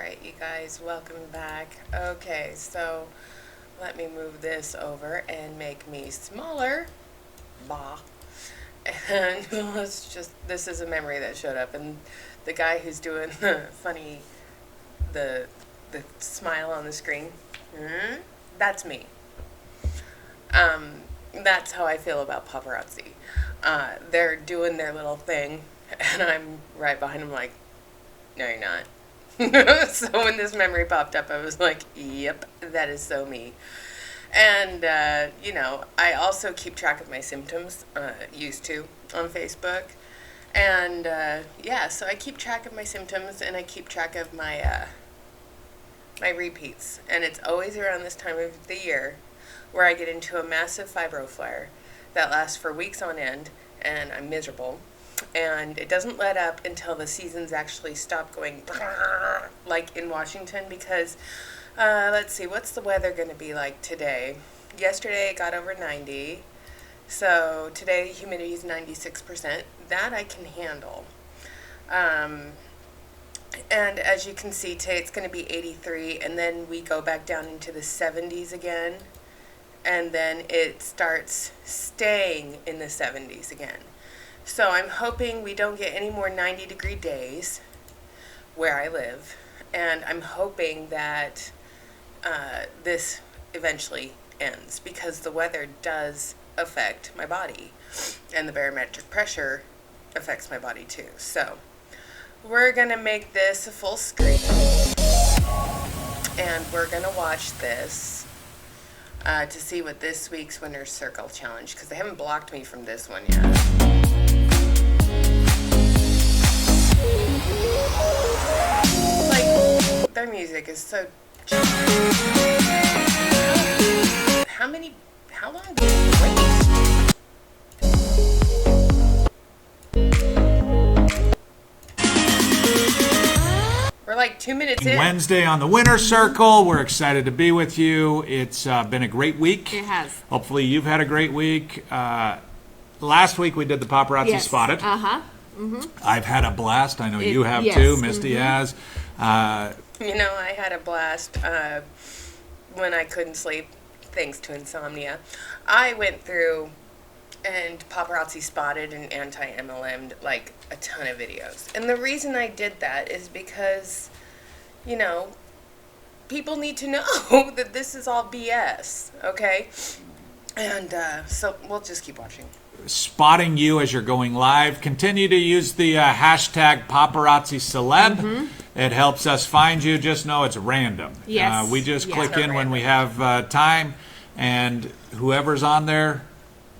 Alright, you guys, welcome back. Okay, so let me move this over and make me smaller. Bah. And this is a memory that showed up, and the guy who's doing the funny, the smile on the screen, that's me. That's how I feel about paparazzi. They're doing their little thing, and I'm right behind them like, no, you're not. So when this memory popped up, I was like, yep, that is so me. And, I also keep track of my symptoms, used to, on Facebook. And, so I keep track of my symptoms, and I keep track of my, my repeats. And it's always around this time of the year where I get into a massive fibro flare that lasts for weeks on end, and I'm miserable. And it doesn't let up until the seasons actually stop going like in Washington, because let's see, what's the weather going to be like today? Yesterday it got over 90, so today humidity is 96%. That I can handle. And as you can see, today it's going to be 83, and then we go back down into the 70s again, and then it starts staying in the 70s again. So I'm hoping we don't get any more 90-degree days where I live, and I'm hoping that this eventually ends, because the weather does affect my body, and the barometric pressure affects my body too. So we're going to make this a full screen, and we're going to watch this to see what this week's Winner's Circle Challenge, because they haven't blocked me from this one yet. Like, their music is so... How long do you wait? We're like 2 minutes in. Wednesday on the Winner's Circle. We're excited to be with you. It's been a great week. It has. Hopefully you've had a great week. Last week we did the Paparazzi Spotted. Uh-huh. Mm-hmm. I've had a blast. I know you have yes. too. Misty has. I had a blast when I couldn't sleep, thanks to insomnia. I went through and paparazzi spotted and anti-MLM'd like a ton of videos. And the reason I did that is because, people need to know that this is all BS, okay? And so we'll just keep watching. Spotting you as you're going live. Continue to use the hashtag paparazzi celeb. Mm-hmm. It helps us find you. Just know it's random. Yes. We just click in random. when we have time, and whoever's on there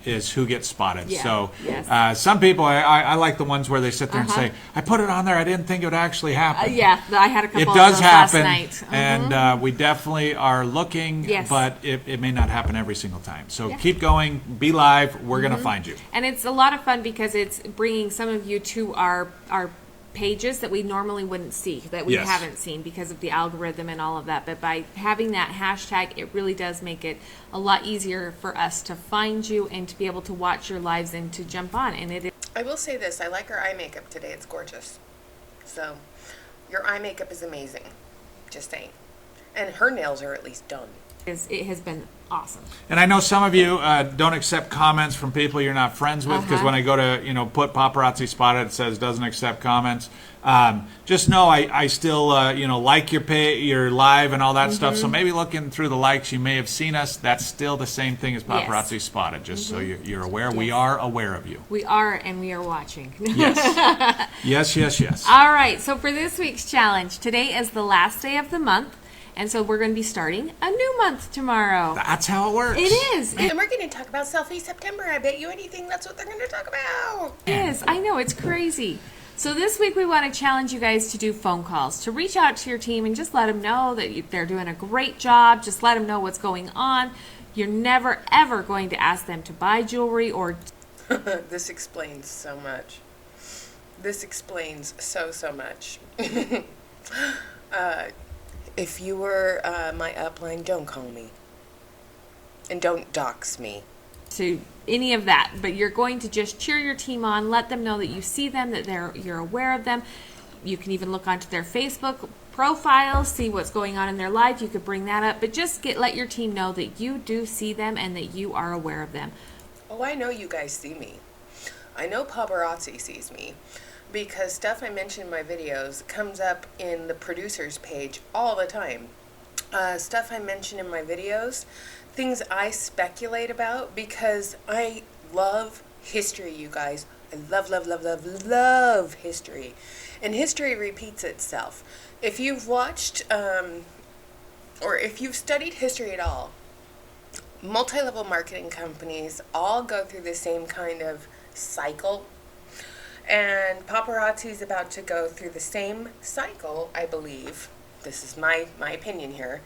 is who gets spotted. Yeah. So Yes. some people, I like the ones where they sit there and say, I put it on there, I didn't think it would actually happen. I had a couple It of does those happen, last night. and we definitely are looking, Yes. but it may not happen every single time. So Yeah. keep going, be live, we're going to find you. And it's a lot of fun because it's bringing some of you to our pages that we normally wouldn't see, that we Yes. haven't seen because of the algorithm and all of that. But by having that hashtag, it really does make it a lot easier for us to find you and to be able to watch your lives and to jump on. And it I will say this, I like her eye makeup today. It's gorgeous. So, your eye makeup is amazing. Just saying. And her nails are at least done. it has been awesome. And I know some of you don't accept comments from people you're not friends with, because when I go to put paparazzi spotted, it says doesn't accept comments. Just know I still like your live and all that stuff. So maybe looking through the likes, you may have seen us. That's still the same thing as paparazzi spotted. Just so you're aware, we are aware of you. We are, and we are watching. Yes, yes. All right, so for this week's challenge, today is the last day of the month, and so we're going to be starting a new month tomorrow. That's how it works. It is. And we're going to talk about Selfie September. I bet you anything that's what they're going to talk about. It is. I know, it's crazy. So this week we want to challenge you guys to do phone calls, to reach out to your team and just let them know that they're doing a great job. Just let them know what's going on. You're never, ever going to ask them to buy jewelry or... This explains so much. This explains so much. If you were my upline, don't call me. And don't dox me. to any of that, but you're going to just cheer your team on, let them know that you see them, that you're aware of them. You can even look onto their Facebook profiles, see what's going on in their life. You could bring that up, but just let your team know that you do see them and that you are aware of them. Oh, I know you guys see me. I know paparazzi sees me because stuff I mention in my videos comes up in the producers page all the time. Stuff I mention in my videos, things I speculate about because I love history, you guys. I love, love, love, love, love history. And history repeats itself. If you've watched, or if you've studied history at all, multi-level marketing companies all go through the same kind of cycle. And paparazzi is about to go through the same cycle, I believe. This is my opinion here.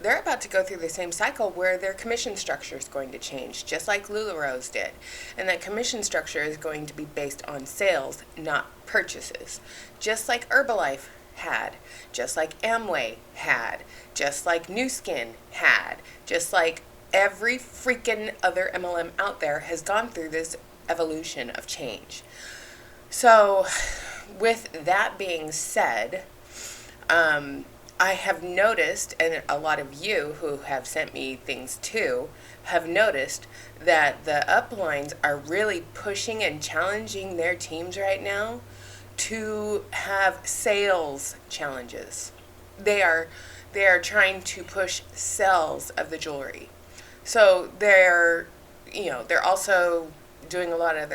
They're about to go through the same cycle where their commission structure is going to change, just like LuLaRoe did. And that commission structure is going to be based on sales, not purchases. Just like Herbalife had, just like Amway had, just like Nu Skin had, just like every freaking other MLM out there has gone through this evolution of change. So with that being said, I have noticed, and a lot of you who have sent me things too, have noticed that the uplines are really pushing and challenging their teams right now to have sales challenges. They are trying to push sales of the jewelry. So they're also doing a lot of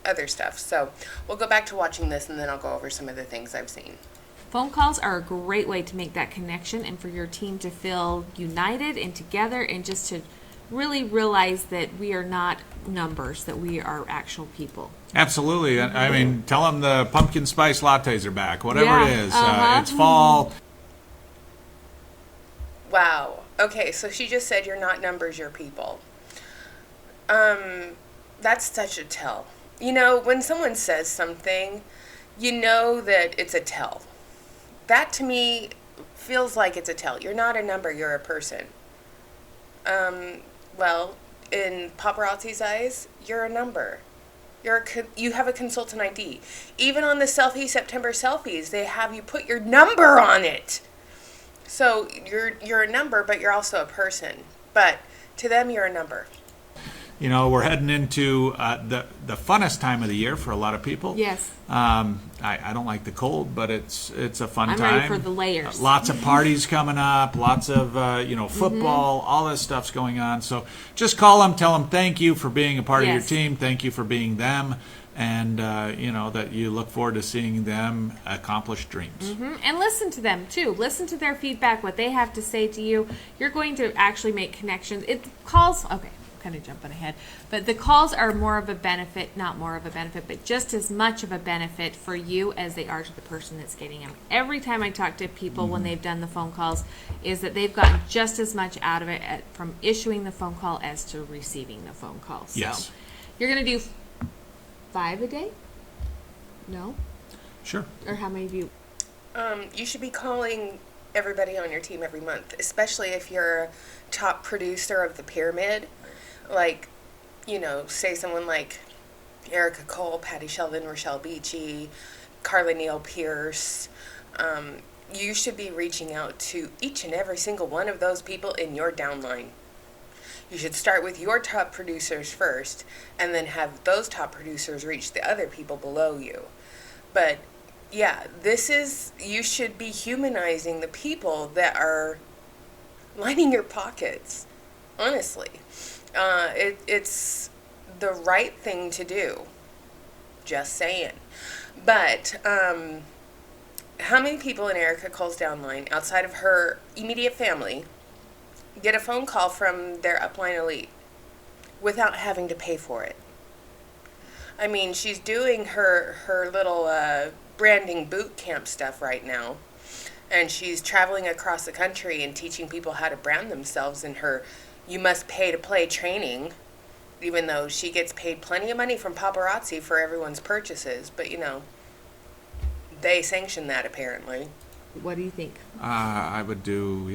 other stuff. So we'll go back to watching this and then I'll go over some of the things I've seen. Phone calls are a great way to make that connection and for your team to feel united and together and just to really realize that we are not numbers, that we are actual people. Absolutely. I mean, tell them the pumpkin spice lattes are back, whatever it is. It's Mm-hmm. fall. Wow. Okay, so she just said you're not numbers, you're people. That's such a tell. You know, when someone says something, you know that it's a tell. That to me feels like it's a tell. You're not a number, you're a person. Well, in paparazzi's eyes, you're a number. You have a consultant ID. Even on the September selfies, they have you put your number on it. So you're a number, but you're also a person. But to them, you're a number. You know, we're heading into the funnest time of the year for a lot of people. Yes. I don't like the cold, but it's a fun time. I'm ready for the layers. Lots of parties coming up, lots of football, all this stuff's going on. So just call them, tell them thank you for being a part of your team, thank you for being them, and that you look forward to seeing them accomplish dreams. And listen to them too. Listen to their feedback, what they have to say to you. You're going to actually make connections. Okay. Kind of jumping ahead, but the calls are more of a benefit, not more of a benefit, but just as much of a benefit for you as they are to the person that's getting them. Every time I talk to people when they've done the phone calls is that they've gotten just as much out of it from issuing the phone call as to receiving the phone call. So Yes. You're going to do 5 a day? No? Sure. Or how many of you? You should be calling everybody on your team every month, especially if you're a top producer of the pyramid. Like, say someone like Erica Cole, Patty Sheldon, Rochelle Beachy, Carla Neal Pierce. You should be reaching out to each and every single one of those people in your downline. You should start with your top producers first, and then have those top producers reach the other people below you. But, yeah, you should be humanizing the people that are lining your pockets, honestly. It's the right thing to do. Just saying. But how many people in Erica Cole's downline, outside of her immediate family, get a phone call from their upline elite without having to pay for it? I mean, she's doing her little branding boot camp stuff right now, and she's traveling across the country and teaching people how to brand themselves in her you must pay to play training, even though she gets paid plenty of money from paparazzi for everyone's purchases. But, they sanction that apparently. What do you think? I would do,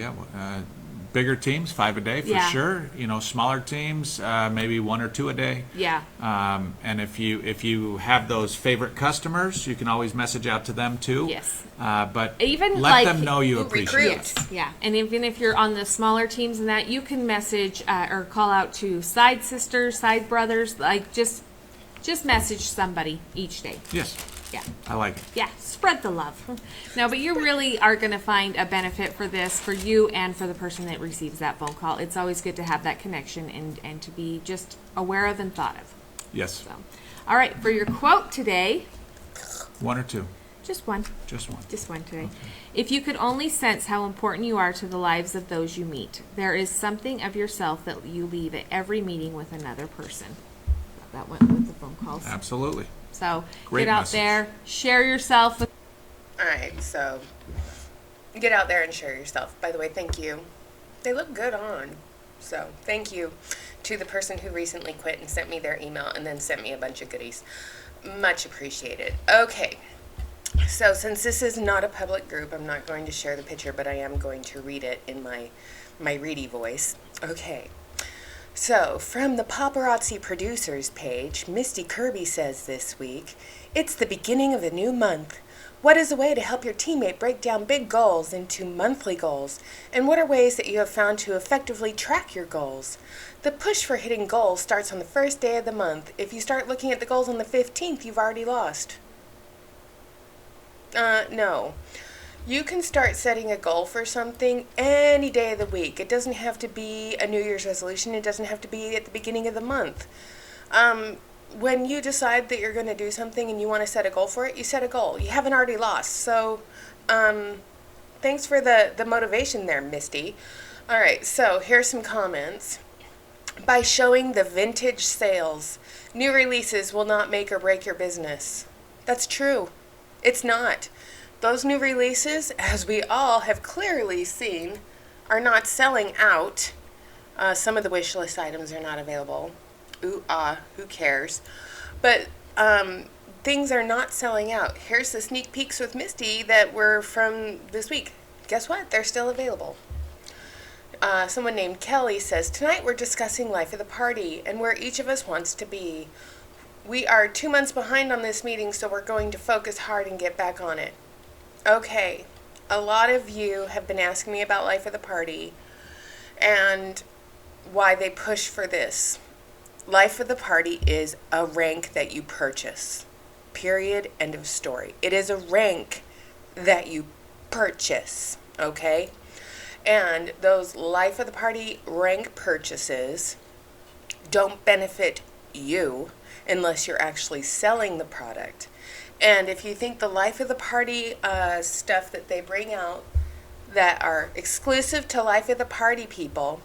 bigger teams, 5 a day for Yeah. sure. Smaller teams, maybe 1 or 2 a day. Yeah. And if you have those favorite customers, you can always message out to them too. Yes. But Even let like them know you who appreciate it. Yes, yeah. And even if you're on the smaller teams and that, you can message or call out to side sisters, side brothers, like just message somebody each day. Yes, Yeah. I like it. Yeah, spread the love. No, but you really are going to find a benefit for this for you and for the person that receives that phone call. It's always good to have that connection and to be just aware of and thought of. Yes. So, all right, for your quote today, 1 or 2. just one. Just one. Just one today. If you could only sense how important you are to the lives of those you meet, there is something of yourself that you leave at every meeting with another person. That went with the phone calls. Absolutely. So Great get out message. there, share yourself with. All right, so get out there and share yourself. By the way, thank you. They look good on. So thank you to the person who recently quit and sent me their email and then sent me a bunch of goodies. Much appreciated. Okay. So since this is not a public group, I'm not going to share the picture, but I am going to read it in my reedy voice. Okay. So, from the Paparazzi Producers page, Misty Kirby says this week, "It's the beginning of a new month. What is a way to help your teammate break down big goals into monthly goals? And what are ways that you have found to effectively track your goals? The push for hitting goals starts on the first day of the month. If you start looking at the goals on the 15th, you've already lost." No. You can start setting a goal for something any day of the week. It doesn't have to be a New Year's resolution. It doesn't have to be at the beginning of the month. When you decide that you're going to do something and you want to set a goal for it, you set a goal. You haven't already lost. So, thanks for the motivation there, Misty. All right, so here's some comments. By showing the vintage sales, new releases will not make or break your business. That's true. It's not. Those new releases, as we all have clearly seen, are not selling out. Some of the wish list items are not available. Ooh, who cares? But things are not selling out. Here's the sneak peeks with Misty that were from this week. Guess what? They're still available. Someone named Kelly says, "Tonight we're discussing life of the party and where each of us wants to be. We are 2 months behind on this meeting, so we're going to focus hard and get back on it." Okay, a lot of you have been asking me about life of the party and why they push for this. Life of the party is a rank that you purchase. Period. End of story. It is a rank that you purchase, okay? And those life of the party rank purchases don't benefit you unless you're actually selling the product. And if you think the life of the party stuff that they bring out that are exclusive to life of the party people,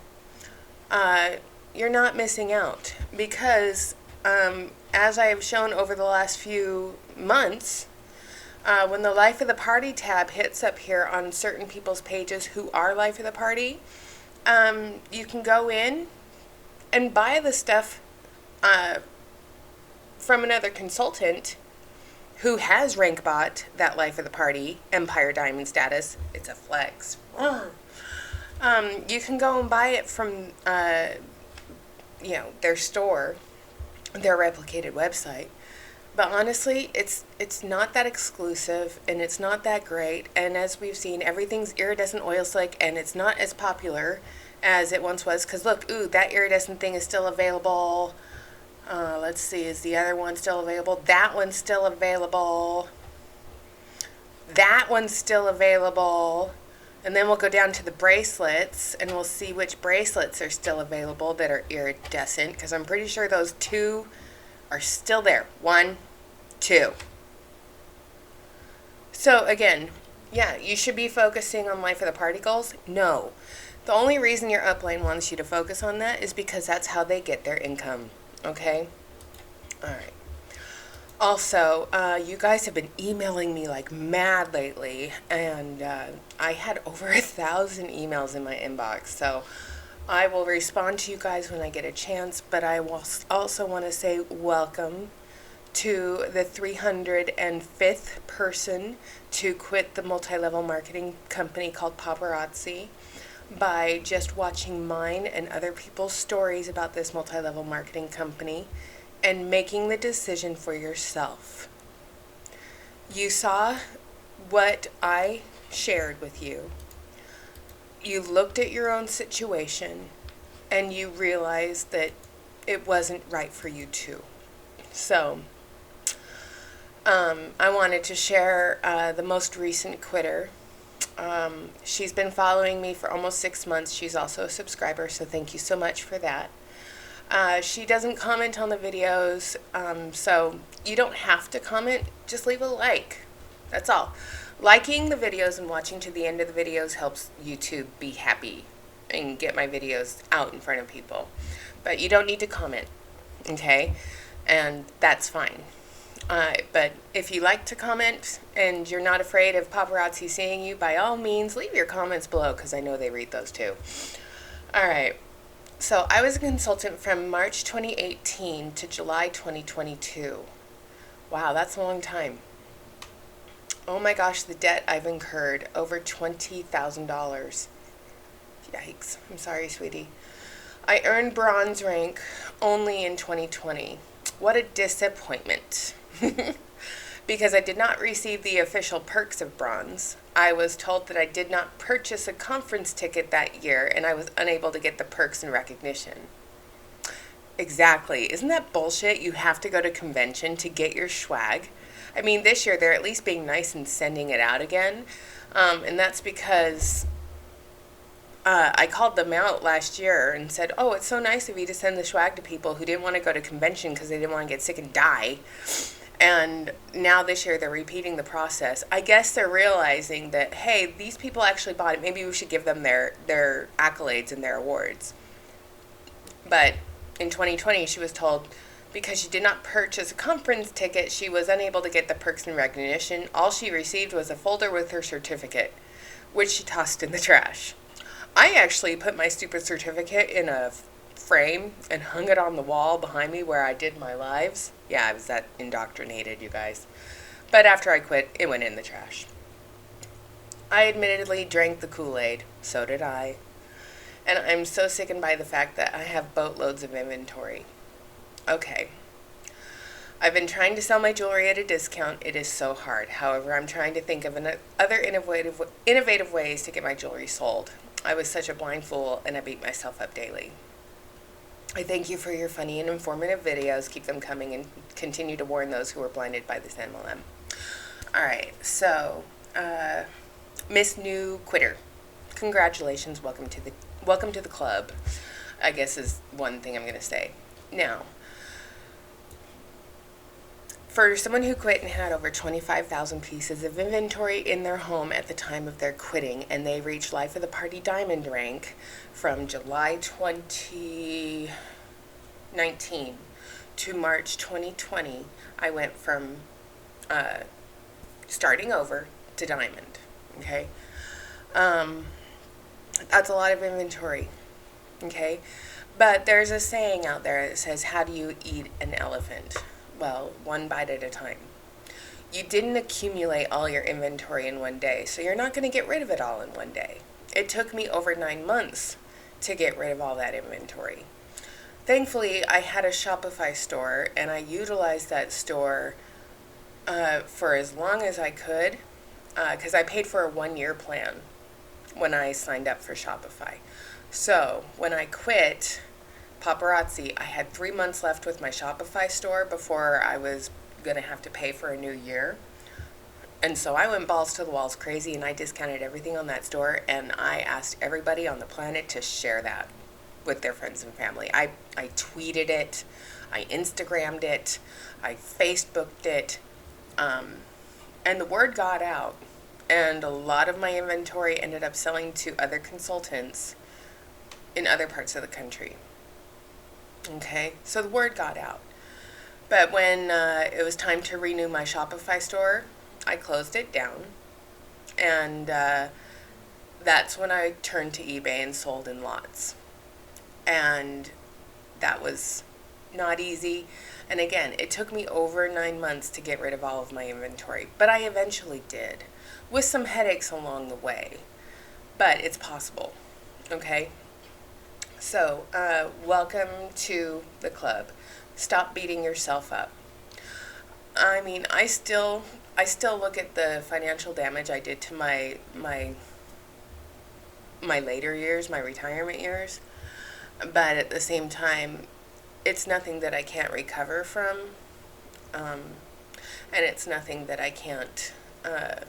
you're not missing out. Because as I have shown over the last few months, when the life of the party tab hits up here on certain people's pages who are life of the party, you can go in and buy the stuff from another consultant who has rank bought that life of the party Empire Diamond status. It's a flex. You can go and buy it from their store, their replicated website. But honestly, it's not that exclusive and it's not that great. And as we've seen, everything's iridescent oil slick and it's not as popular as it once was. Because look, that iridescent thing is still available. Let's see, is the other one still available? That one's still available. That one's still available. And then we'll go down to the bracelets and we'll see which bracelets are still available that are iridescent. Because I'm pretty sure those two are still there. 1, 2. So again, yeah, you should be focusing on life of the party goals. No. The only reason your upline wants you to focus on that is because that's how they get their income. Okay? All right. Also, you guys have been emailing me like mad lately, and I had over 1,000 emails in my inbox, so I will respond to you guys when I get a chance, but I will also want to say welcome to the 305th person to quit the multi-level marketing company called Paparazzi. by just watching mine and other people's stories about this multi-level marketing company and making the decision for yourself. You saw what I shared with you. You looked at your own situation and you realized that it wasn't right for you too. So, I wanted to share the most recent quitter. She's been following me for almost 6 months. She's also a subscriber, so thank you so much for that. She doesn't comment on the videos, so you don't have to comment. Just leave a like. That's all. Liking the videos and watching to the end of the videos helps YouTube be happy and get my videos out in front of people. But you don't need to comment, okay? And that's fine. But if you like to comment and you're not afraid of paparazzi seeing you, by all means, leave your comments below because I know they read those too. All right. So I was a consultant from March 2018 to July 2022. Wow, that's a long time. Oh my gosh, the debt I've incurred, over $20,000. Yikes. I'm sorry, sweetie. I earned bronze rank only in 2020. What a disappointment. Because I did not receive the official perks of bronze. I was told that I did not purchase a conference ticket that year and I was unable to get the perks and recognition. Exactly. Isn't that bullshit? You have to go to convention to get your swag. I mean, this year they're at least being nice and sending it out again. And that's because I called them out last year and said, oh, it's so nice of you to send the swag to people who didn't want to go to convention because they didn't want to get sick and die. And now this year they're repeating the process. I guess they're realizing that, hey, these people actually bought it. Maybe we should give them their accolades and their awards. But in 2020, she was told because she did not purchase a conference ticket, she was unable to get the perks and recognition. All she received was a folder with her certificate, which she tossed in the trash. I actually put my stupid certificate in a frame and hung it on the wall behind me where I did my lives. Yeah, I was that indoctrinated, you guys. But after I quit, it went in the trash. I admittedly drank the Kool-Aid. So did I. And I'm so sickened by the fact that I have boatloads of inventory. Okay. I've been trying to sell my jewelry at a discount. It is so hard. However, I'm trying to think of other innovative ways to get my jewelry sold. I was such a blind fool, and I beat myself up daily. I thank you for your funny and informative videos. Keep them coming and continue to warn those who are blinded by this MLM. All right, so Miss New Quitter, congratulations. Welcome to the club, I guess is one thing I'm going to say. Now, for someone who quit and had over 25,000 pieces of inventory in their home at the time of their quitting, and they reached Life of the Party Diamond rank from July 2019 to March 2020, I went from starting over to Diamond, okay? That's a lot of inventory, okay? But there's a saying out there that says, how do you eat an elephant? Well, one bite at a time. You didn't accumulate all your inventory in one day, so you're not going to get rid of it all in one day. It took me over 9 months to get rid of all that inventory. Thankfully, I had a Shopify store, and I utilized that store for as long as I could, because I paid for a 1-year plan when I signed up for Shopify. So when I quit Paparazzi, I had 3 months left with my Shopify store before I was going to have to pay for a new year. And so I went balls to the walls crazy, and I discounted everything on that store, and I asked everybody on the planet to share that with their friends and family. I tweeted it, I Instagrammed it, I Facebooked it, and the word got out. And a lot of my inventory ended up selling to other consultants in other parts of the country. Okay, so the word got out. But when it was time to renew my Shopify store, I closed it down. And that's when I turned to eBay and sold in lots. And that was not easy. And again, it took me over 9 months to get rid of all of my inventory. But I eventually did, with some headaches along the way. But it's possible. Okay? So, welcome to the club. Stop beating yourself up. I mean, I still look at the financial damage I did to my later years, my retirement years, but at the same time, it's nothing that I can't recover from, um, and it's nothing that I can't. Oh,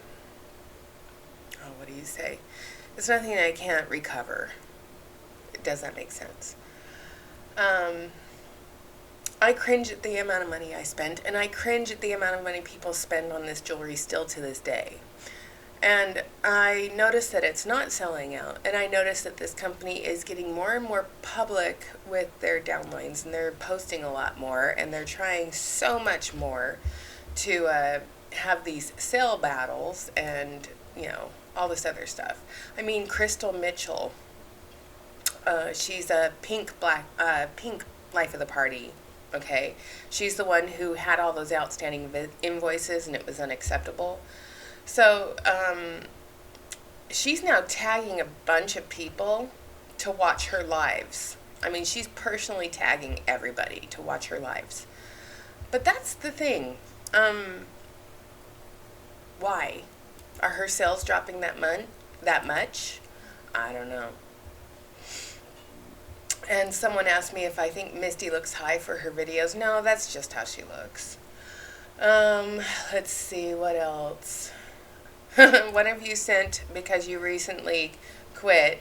what do you say? It's nothing that I can't recover. Does that make sense? Um, I cringe at the amount of money I spent, and I cringe at the amount of money people spend on this jewelry still to this day. And I notice that it's not selling out, and I notice that this company is getting more and more public with their downlines, and they're posting a lot more, and they're trying so much more to have these sale battles and, all this other stuff. I mean, Crystal Mitchell, she's a pink life of the party. Okay, she's the one who had all those outstanding invoices, and it was unacceptable. So she's now tagging a bunch of people to watch her lives. I mean, she's personally tagging everybody to watch her lives. But that's the thing. Why? Are her sales dropping that much? I don't know. And someone asked me if I think Misty looks high for her videos. No, that's just how she looks. Let's see, what else? One of you sent, because you recently quit,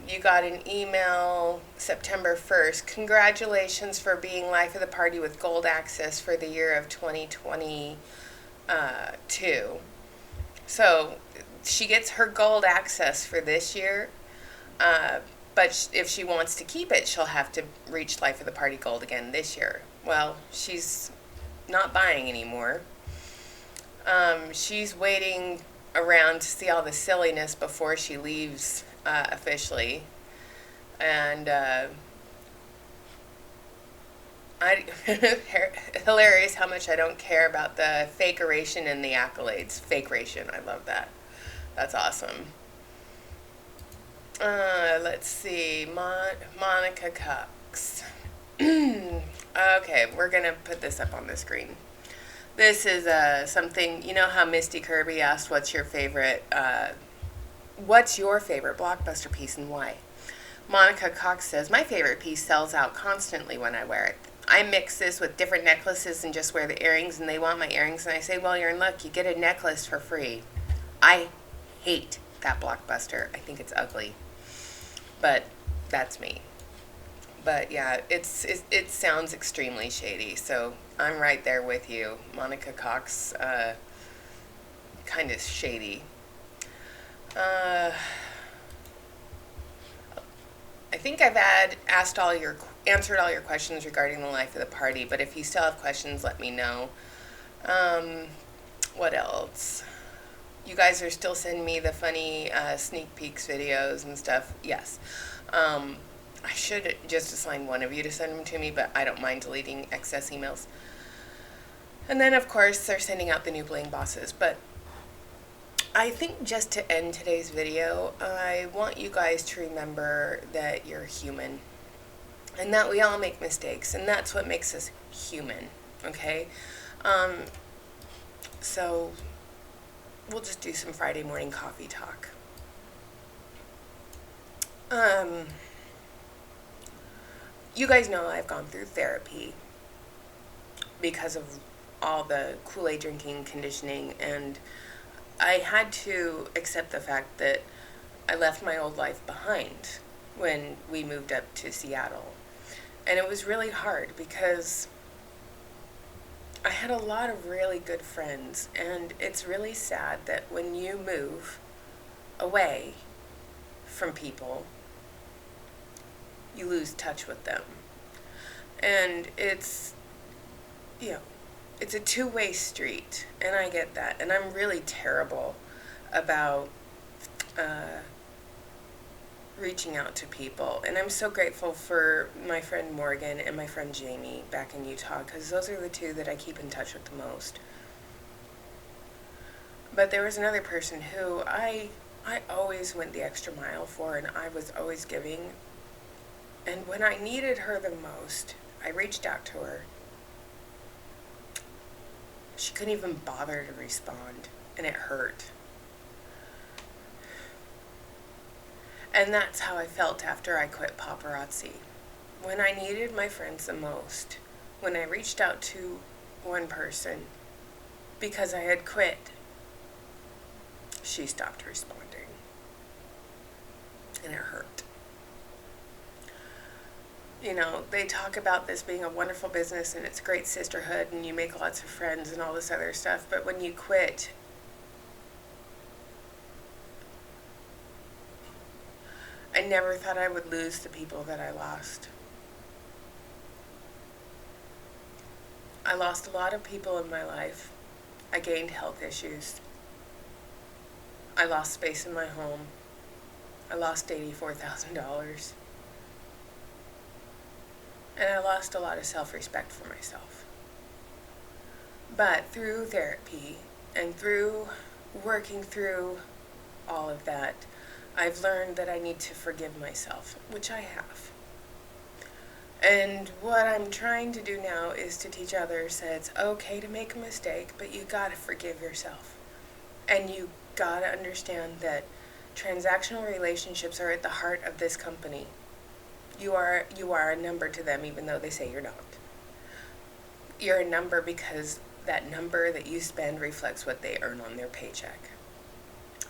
you got an email September 1st. Congratulations for being life of the party with gold access for the year of 2022. So she gets her gold access for this year, but if she wants to keep it, she'll have to reach life of the party gold again this year. Well, she's not buying anymore. She's waiting around to see all the silliness before she leaves officially. And hilarious how much I don't care about the fakeration and the accolades. Fakeration, I love that. That's awesome. Let's see, Monica Cox. Okay, we're gonna put this up on the screen. This is something, you know how Misty Kirby asked, what's your favorite blockbuster piece and why? Monica Cox says, my favorite piece sells out constantly when I wear it. I mix this with different necklaces and just wear the earrings, and they want my earrings, and I say, well, you're in luck, you get a necklace for free. I hate that blockbuster. I think it's ugly. But that's me. But yeah, it sounds extremely shady, so I'm right there with you. Monica Cox, kind of shady. I think I've answered all your questions regarding the life of the party, but if you still have questions, let me know. What else? You guys are still sending me the funny sneak peeks videos and stuff. Yes. I should just assign one of you to send them to me, but I don't mind deleting excess emails. And then, of course, they're sending out the new bling bosses. But I think just to end today's video, I want you guys to remember that you're human and that we all make mistakes, and that's what makes us human, okay? So we'll just do some Friday morning coffee talk. You guys know I've gone through therapy because of all the Kool-Aid drinking, conditioning, and I had to accept the fact that I left my old life behind when we moved up to Seattle. And it was really hard because I had a lot of really good friends, and it's really sad that when you move away from people, you lose touch with them. And it's a two-way street, and I get that. And I'm really terrible about reaching out to people. And I'm so grateful for my friend Morgan and my friend Jamie back in Utah, because those are the two that I keep in touch with the most. But there was another person who I I always went the extra mile for, and I was always giving. And when I needed her the most, I reached out to her. She couldn't even bother to respond, and it hurt. And that's how I felt after I quit paparazzi. When I needed my friends the most, when I reached out to one person because I had quit, she stopped responding. And it hurt. You know, they talk about this being a wonderful business and it's great sisterhood and you make lots of friends and all this other stuff, but when you quit, I never thought I would lose the people that I lost. I lost a lot of people in my life. I gained health issues. I lost space in my home. I lost $84,000. And I lost a lot of self-respect for myself. But through therapy and through working through all of that, I've learned that I need to forgive myself, which I have. And what I'm trying to do now is to teach others that it's okay to make a mistake, but you gotta forgive yourself. And you gotta understand that transactional relationships are at the heart of this company. You are a number to them, even though they say you're not. You're a number because that number that you spend reflects what they earn on their paycheck.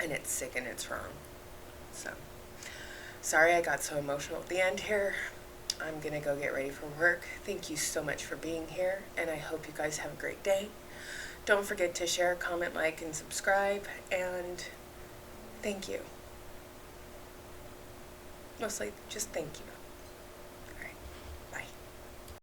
And it's sick and it's wrong. So, sorry I got so emotional at the end here. I'm gonna go get ready for work. Thank you so much for being here, and I hope you guys have a great day. Don't forget to share, comment, like, and subscribe, and thank you. Mostly, just thank you.